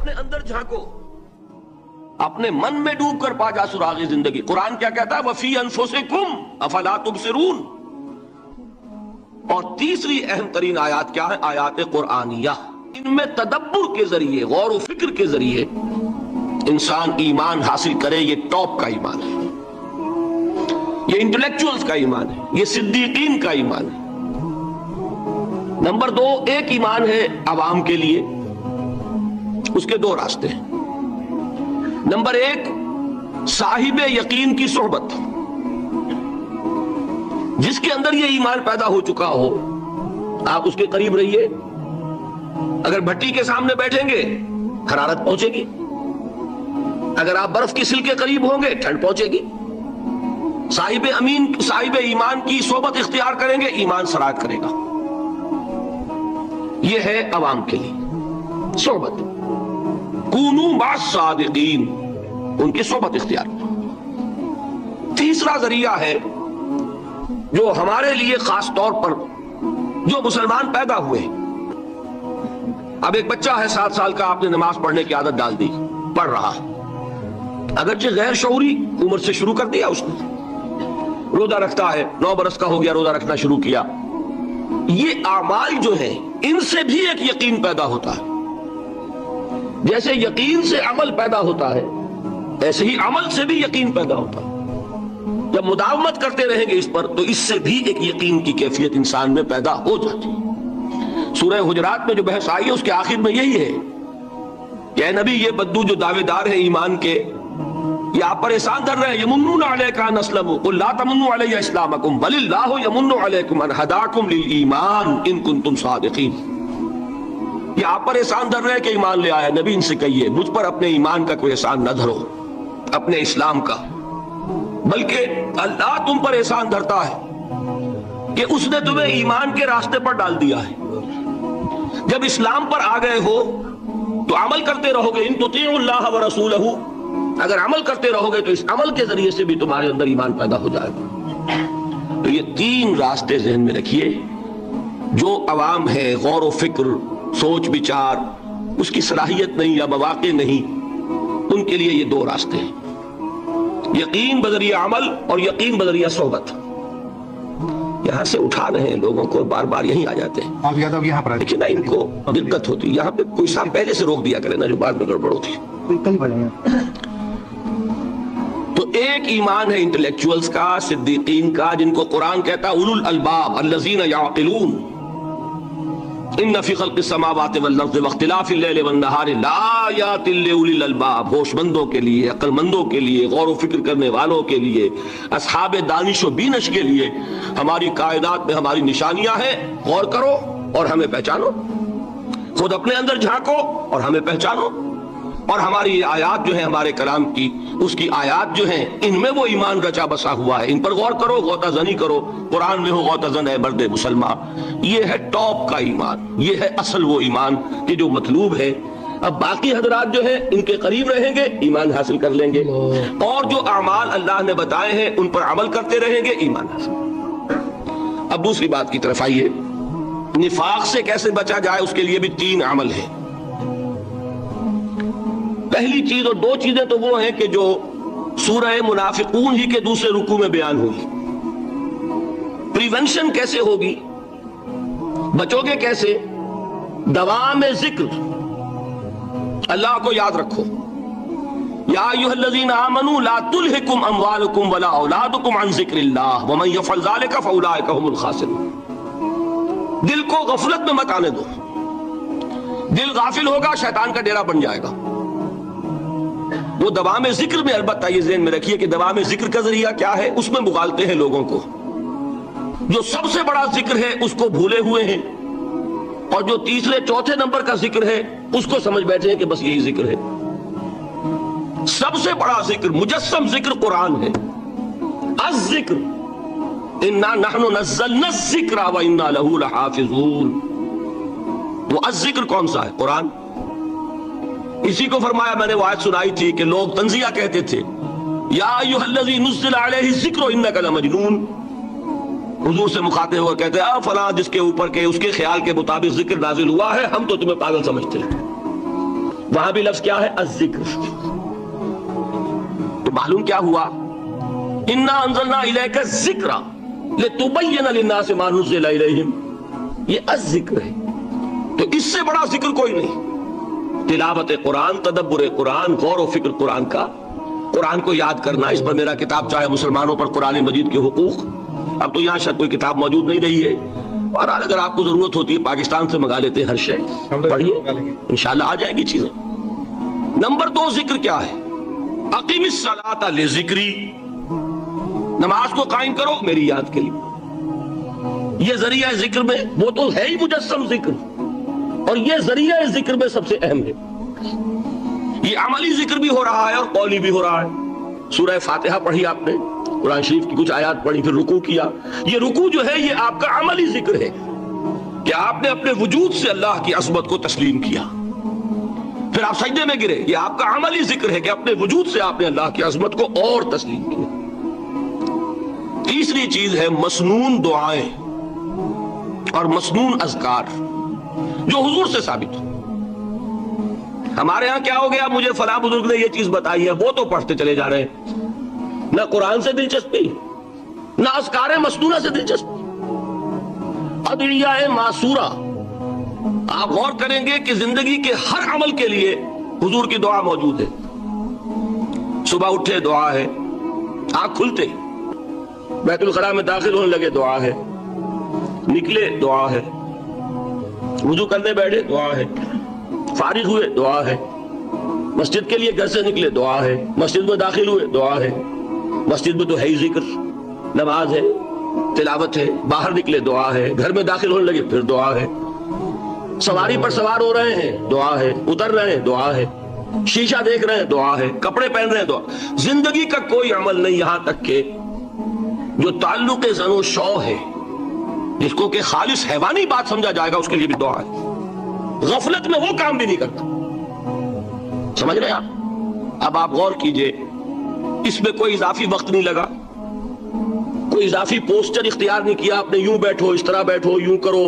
اپنے اندر جھانکو، اپنے من میں ڈوب کر پا جا سراغ زندگی۔ قرآن کیا کہتا ہے؟ وَفِي أَنفُسِكُمْ أَفَلَا تُبْصِرُونَ۔ اور تیسری اہم ترین آیات کیا ہے؟ آیات قرآنیہ۔ ان میں تدبر کے ذریعے، غور و فکر کے ذریعے انسان ایمان حاصل کرے۔ یہ ٹاپ کا ایمان ہے، یہ انٹلیکچوئلز کا ایمان ہے، یہ صدیقین کا ایمان ہے۔ نمبر دو، ایک ایمان ہے عوام کے لیے، اس کے دو راستے ہیں۔ نمبر ایک، صاحب یقین کی صحبت، جس کے اندر یہ ایمان پیدا ہو چکا ہو، آپ اس کے قریب رہیے۔ اگر بھٹی کے سامنے بیٹھیں گے حرارت پہنچے گی، اگر آپ برف کی سل کے قریب ہوں گے ٹھنڈ پہنچے گی۔ صاحب ایمان کی صحبت اختیار کریں گے، ایمان سرایت کرے گا۔ یہ ہے عوام کے لیے صحبت۔ کونوا مع الصادقین، ان کی صحبت اختیار۔ تیسرا ذریعہ ہے جو ہمارے لیے خاص طور پر جو مسلمان پیدا ہوئے ہیں۔ اب ایک بچہ ہے 7 سال کا، آپ نے نماز پڑھنے کی عادت ڈال دی، پڑھ رہا، اگرچہ غیر شعوری عمر سے شروع کر دیا اس نے، روزہ رکھتا ہے، 9 برس کا ہو گیا روزہ رکھنا شروع کیا۔ یہ اعمال جو ہیں ان سے بھی ایک یقین پیدا ہوتا ہے۔ جیسے یقین سے عمل پیدا ہوتا ہے، ایسے ہی عمل سے بھی یقین پیدا ہوتا ہے۔ جب مداومت کرتے رہیں گے اس پر تو اس سے بھی ایک یقین کی کیفیت انسان میں پیدا ہو جاتی ہے۔ سورہ حجرات میں جو بحث آئی ہے اس کے آخر میں یہی ہے کہ اے نبی، یہ بدو جو دعوے دار ہیں ایمان کے، یہ آپ پر احسان در رہے ہیں۔ یمنون علیک ان اسلموا قل لا تمنوا علی اسلامکم بل اللہ یمن علیکم ان ہداکم للایمان ان کنتم صادقین۔ یہ آپ پر احسان در رہے ہیں کہ ایمان لے آیا، نبی ان سے کہیے مجھ پر اپنے ایمان کا کوئی احسان نہ دھرو، اپنے اسلام کا، بلکہ اللہ تم پر احسان دھرتا ہے کہ اس نے تمہیں ایمان کے راستے پر ڈال دیا ہے۔ جب اسلام پر آ گئے ہو تو عمل کرتے رہو گے، ان تطیعوا اللہ ورسولہ، اگر عمل کرتے رہو گے تو اس عمل کے ذریعے سے بھی تمہارے اندر ایمان پیدا ہو جائے گا۔ تو یہ 3 راستے ذہن میں رکھیے۔ جو عوام ہے، غور و فکر، سوچ بچار، اس کی صلاحیت نہیں یا مواقع نہیں، ان کے لیے یہ 2 راستے ہیں، یقین بذریعہ عمل اور یقین بذریعہ صحبت۔ یہاں سے اٹھا رہے ہیں لوگوں کو، بار بار یہیں آ جاتے ہیں، آپ یاد یہاں پر لیکن ان کو دقت ہوتی۔ یہاں پہ کوئی صاحب پہلے سے روک دیا کرے نا، جو بعد میں گڑبڑ ہوتی۔ تو ایک ایمان ہے انٹلیکچوئلز کا، صدیقین کا، جن کو قرآن کہتا ہے اولو الالباب الذین یعقلون، ان فی خلق السماوات والارض واختلاف اللیل والنہار لآیات لأولی الالباب، ہوش مندوں کے لیے، عقل مندوں کے لیے، غور و فکر کرنے والوں کے لیے، اصحاب دانش و بینش کے لیے ہماری کائنات میں ہماری نشانیاں ہیں۔ غور کرو اور ہمیں پہچانو، خود اپنے اندر جھانکو اور ہمیں پہچانو، اور ہماری یہ آیات جو ہیں ہمارے کلام کی، اس کی آیات جو ہیں ان میں وہ ایمان رچا بسا ہوا ہے، ان پر غور کرو، غوطہ زنی کرو۔ قرآن میں ہو غوطہ زن ہے مرد مسلمان، یہ ہے ٹاپ کا ایمان، یہ ہے اصل وہ ایمان کہ جو مطلوب ہے۔ اب باقی حضرات جو ہیں ان کے قریب رہیں گے، ایمان حاصل کر لیں گے، اور جو اعمال اللہ نے بتائے ہیں ان پر عمل کرتے رہیں گے، ایمان حاصل۔ اب دوسری بات کی طرف آئیے، نفاق سے کیسے بچا جائے، اس کے لیے بھی 3 عمل ہیں۔ پہلی چیز اور 2 چیزیں تو وہ ہیں کہ جو سورہ منافقون ہی کے دوسرے رکوع میں بیان ہوئی۔ پریونشن کیسے ہوگی، بچو گے کیسے؟ دوام ذکر، اللہ کو یاد رکھو۔ یا ایھا الذین آمنوا لا تلھکم اموالکم ولا اولادکم عن ذکر اللہ ومن یفعل ذلک فاولئک هم الخاسرون۔ دل کو غفلت میں مت آنے دو، دل غافل ہوگا شیطان کا ڈیرا بن جائے گا۔ وہ دوام ذکر میں، البتہ یہ ذہن میں رکھیے کہ دوام ذکر کا ذریعہ کیا ہے، اس میں مغالتے ہیں لوگوں کو۔ جو سب سے بڑا ذکر ہے اس کو بھولے ہوئے ہیں، اور جو تیسرے چوتھے نمبر کا ذکر ہے اس کو سمجھ بیٹھے ہیں کہ بس یہی ذکر ہے۔ سب سے بڑا ذکر، مجسم ذکر قرآن ہے۔ الذکر انا نحن نزلنا الذکر وانا لہ لحافظون۔ وہ الذکر کون سا ہے؟ قرآن۔ اسی کو فرمایا، میں نے وہ آیت سنائی تھی کہ لوگ تنزیہ کہتے تھے، یا ایھا الذی نزل علیہ الذکر انک لمجنون۔ حضور سے مخاطب ہوا کہتے ہیں فلاں جس کے اوپر کے اس کے خیال کے مطابق ذکر نازل ہوا ہے، ہم تو تمہیں پاگل سمجھتے ہیں۔ وہاں بھی لفظ کیا ہے؟ الذکر. تو معلوم کیا ہوا؟ انا انزلنا الیک الذکر لتبین للناس ما نزل الیہم. یہ الذکر ہے. تو اس سے بڑا ذکر کوئی نہیں. تلاوت قرآن، تدبر قرآن، غور و فکر قرآن کا، قرآن کو یاد کرنا. اس پر میرا کتاب چاہے مسلمانوں پر قرآن مجید کے حقوق، اب تو یہاں شاید کوئی کتاب موجود نہیں رہی ہے، اور اگر آپ کو ضرورت ہوتی ہے پاکستان سے منگا لیتے ہیں ہر شے، پڑھیے انشاءاللہ آ جائیں گی چیزیں. نمبر 2 ذکر کیا ہے؟ اقیم الصلاۃ لذکری، نماز کو قائم کرو میری یاد کے لیے. یہ ذریعہ ذکر میں وہ تو ہے ہی مجسم ذکر، اور یہ ذریعہ ذکر میں سب سے اہم ہے. یہ عملی ذکر بھی ہو رہا ہے اور قولی بھی ہو رہا ہے. سورہ فاتحہ پڑھی آپ نے، قرآن شریف کی کچھ آیات پڑھی، پھر رکوع کیا. یہ رکوع جو ہے یہ آپ کا عملی ذکر ہے کہ آپ نے اپنے وجود سے اللہ کی عظمت کو تسلیم کیا. پھر آپ سجدے میں گرے، یہ آپ کا عملی ذکر ہے کہ اپنے وجود سے آپ نے اللہ کی عظمت کو اور تسلیم کیا. تیسری چیز ہے مسنون دعائیں اور مسنون اذکار جو حضور سے ثابت ہو. ہمارے ہاں کیا ہو گیا؟ مجھے فلاں بزرگ نے یہ چیز بتائی ہے، وہ تو پڑھتے چلے جا رہے ہیں. نہ قرآن سے دلچسپی، نہ اذکار مسنونہ سے دلچسپی. ادعیاء معصورہ، آپ غور کریں گے کہ زندگی کے ہر عمل کے لیے حضور کی دعا موجود ہے. صبح اٹھے دعا ہے، آنکھ کھلتے بیت الخلاء میں داخل ہونے لگے دعا ہے، نکلے دعا ہے، وضو کرنے بیٹھے دعا ہے، فارغ ہوئے دعا ہے، مسجد کے لیے گھر سے نکلے دعا ہے، مسجد میں داخل ہوئے دعا ہے. مسجد میں تو ہے ہی ذکر، نماز ہے، تلاوت ہے، باہر نکلے دعا ہے، گھر میں داخل ہونے لگے پھر دعا ہے، سواری پر سوار ہو رہے ہیں دعا ہے، اتر رہے ہیں دعا ہے، شیشہ دیکھ رہے ہیں دعا ہے، کپڑے پہن رہے ہیں دعا. زندگی کا کوئی عمل نہیں یہاں تک کہ جو تعلق زن و شو ہے، جس کو کہ خالص حیوانی بات سمجھا جائے گا، اس کے لیے بھی دعا ہے. غفلت میں وہ کام بھی نہیں کرتا. سمجھ رہے ہیں آپ؟ اب آپ غور کیجئے، اس میں کوئی اضافی وقت نہیں لگا، کوئی اضافی پوسچر اختیار نہیں کیا آپ نے، یوں بیٹھو، اس طرح بیٹھو، یوں کرو.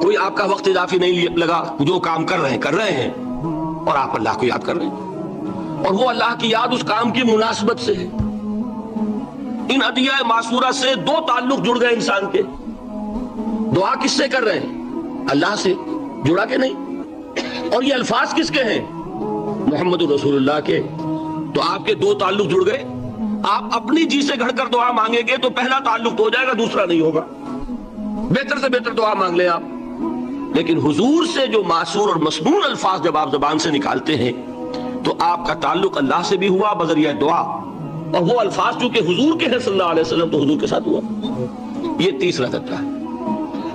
کوئی آپ کا وقت اضافی نہیں لگا. جو کام کر رہے ہیں اور آپ اللہ کو یاد کر رہے ہیں، اور وہ اللہ کی یاد اس کام کی مناسبت سے ہے. ان ادعیاء معصورہ سے 2 تعلق جڑ گئے انسان کے. دعا کس سے کر رہے ہیں؟ اللہ سے. جڑا کہ نہیں؟ اور یہ الفاظ کس کے ہیں؟ محمد رسول اللہ کے. تو آپ کے 2 تعلق جڑ گئے. آپ اپنی جی سے گھڑ کر دعا مانگیں گے تو پہلا تعلق تو ہو جائے گا، دوسرا نہیں ہوگا. بہتر سے بہتر دعا مانگ لیں آپ. لیکن حضور سے جو معصور اور مسنون الفاظ جب آپ زبان سے نکالتے ہیں تو آپ کا تعلق اللہ سے بھی ہوا بذریعہ دعا، اور وہ الفاظ چونکہ حضور کے ہیں صلی اللہ علیہ وسلم تو حضور کے ساتھ ہوا. یہ تیسرا درجہ ہے.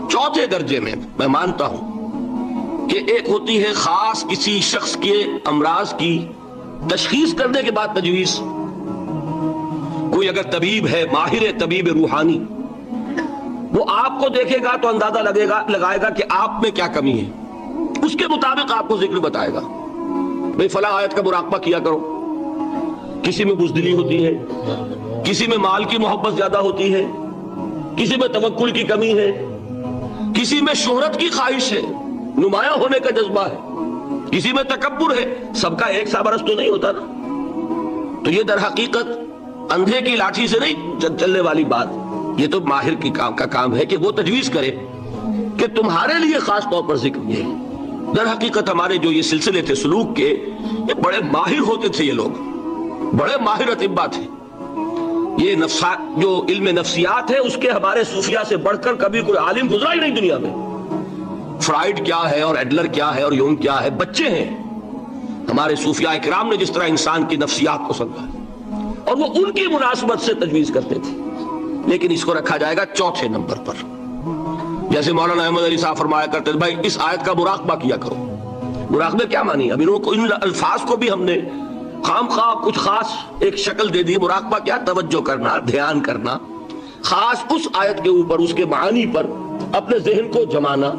چوتھے درجے میں میں مانتا ہوں کہ ایک ہوتی ہے خاص کسی شخص کے امراض کی تشخیص کرنے کے بعد تجویز. کوئی اگر طبیب ہے، ماہر طبیب روحانی، وہ آپ کو دیکھے گا تو اندازہ لگائے گا کہ آپ میں کیا کمی ہے، اس کے مطابق آپ کو ذکر بتائے گا. بھئی فلاں آیت کا مراقبہ کیا کرو. کسی میں بزدلی ہوتی ہے، کسی میں مال کی محبت زیادہ ہوتی ہے، کسی میں توکل کی کمی ہے، کسی میں شہرت کی خواہش ہے، نمایاں ہونے کا جذبہ ہے، کسی میں تکبر ہے. سب کا ایک سا برس تو نہیں ہوتا نا. تو یہ در حقیقت اندھے کی لاٹھی سے نہیں چلنے والی بات. یہ تو ماہر کی کام ہے کہ وہ تجویز کرے کہ تمہارے لیے خاص طور پر ذکر یہ ہے. در حقیقت ہمارے جو یہ سلسلے تھے سلوک کے، یہ بڑے ماہر ہوتے تھے، یہ لوگ بڑے ماہر اطباء تھے. یہ جو علم نفسیات ہے اس کے ہمارے صوفیاء سے بڑھ کر کبھی کوئی عالم گزرا ہی نہیں دنیا میں. فرائیڈ کیا ہے اور ایڈلر کیا ہے اور یونگ کیا ہے، بچے ہیں. ہمارے صوفیاء اکرام نے جس طرح انسان کی نفسیات کو سمجھا اور وہ ان کی مناسبت سے تجویز کرتے تھے. لیکن اس کو رکھا جائے گا چوتھے نمبر پر. جیسے مولانا احمد علی صاحب فرمایا کرتے تھے، بھائی اس آیت کا مراقبہ کیا کرو. مراقبہ کیا مانی؟ اب ان الفاظ کو بھی ہم نے خام خواہ کچھ خاص ایک شکل دے دی. مراقبہ کیا؟ توجہ کرنا، دھیان کرنا، خاص اس آیت کے اوپر، اس کے معانی پر اپنے ذہن کو جمانا.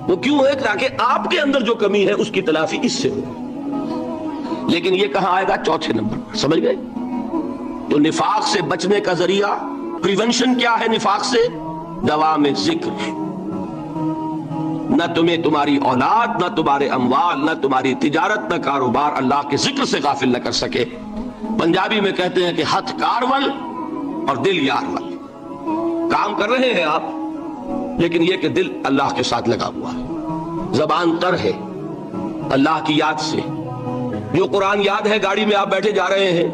وہ کیوں ہے؟ تاکہ آپ کے اندر جو کمی ہے اس کی تلافی اس سے ہو. لیکن یہ کہاں آئے گا؟ چوتھے نمبر پر. سمجھ گئے؟ تو نفاق سے بچنے کا ذریعہ، پریونشن کیا ہے نفاق سے؟ دوام ذکر. نہ تمہیں تمہاری اولاد، نہ تمہارے اموال، نہ تمہاری تجارت، نہ کاروبار اللہ کے ذکر سے غافل نہ کر سکے۔ پنجابی میں کہتے ہیں کہ ہتھ کارول اور دل یارول۔ کام کر رہے ہیں آپ، لیکن یہ کہ دل اللہ کے ساتھ لگا ہوا ہے، زبان تر ہے اللہ کی یاد سے۔ جو قرآن یاد ہے، گاڑی میں آپ بیٹھے جا رہے ہیں،